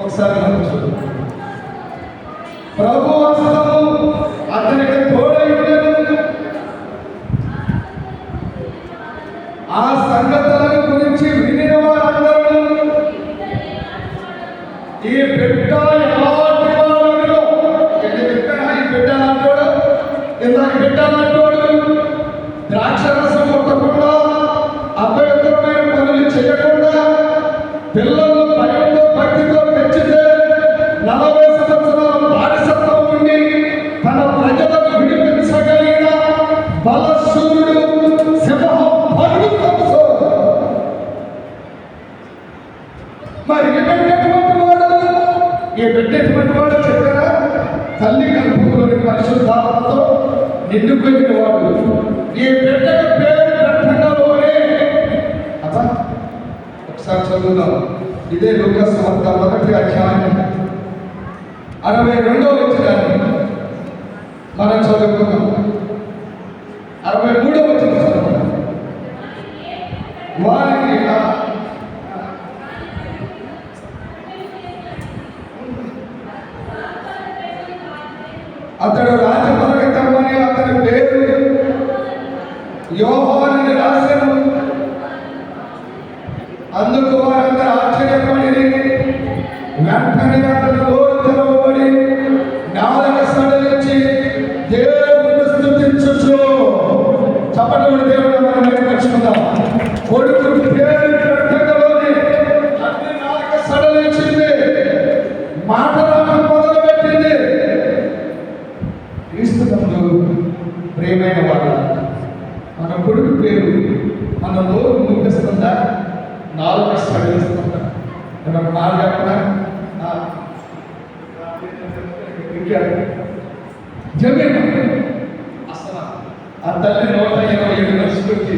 ఒకసారి ప్రభు హస్తము అతనికి తోడై ఉండెను. ఆ సంగతులను గురించి వినిన వారందరూ ఈ బిడ్డ ఎలాంటి వాడు, ఈ బిడ్డ అంటాడు, ఇందాక బిడ్డ అంటాడు, ద్రాక్షరసం కొట్టకుండా అపవిత్రమైన పనులు చేయకుండా పిల్లలు భయంతో భక్తితో పెంచితే 40 సంవత్సరాల బానిసత్వం నుండి తన ప్రజలకు విడిపించగలిగిన బలశూరుడు సింహం పరుగుతో. మరి ఈ పెట్టేటువంటి వాడు చెప్పారా, తల్లి గర్భంలోని పరిశుద్ధాత్మతో నిండుకుని వాడు. ఈ బిడ్డకు పేరు గ్రంథంలోనే అబ్బా ఒకసారి చదువుదాం. ఇదే లూకాసు సువార్త 1వ అధ్యాయం 62వ వచనాన్ని మనం చదువుకున్నాం. 63వ వచనం చదువుకున్నాం. వారికి అతడు రాజమరగతమని అతని పేరు యోహానుని రాసెను. అందుకు వారందరూ ఆశ్చర్యపడి వెంటనే అతను నోరు తెరవబడి నాలుక సడలించి దేవుని స్తుతించుచు చప్పట్లు దేవుడు మనం నేర్చుకుందాం. కొడుకు పేరు గ్రంథంలోని అన్ని నాలుక సడలించింది, మాటలను మొదలుపెట్టింది. క్రీస్తునందు ప్రియమైన వాడు మన కొడుకు పేరు మన నోరు ముగిస్తుందా, నాలుగు సడలిస్తుందా? మనం మాట చెప్పనా, జమీన్ అసలు ఆ తల్లి 127 నడుచుకొచ్చి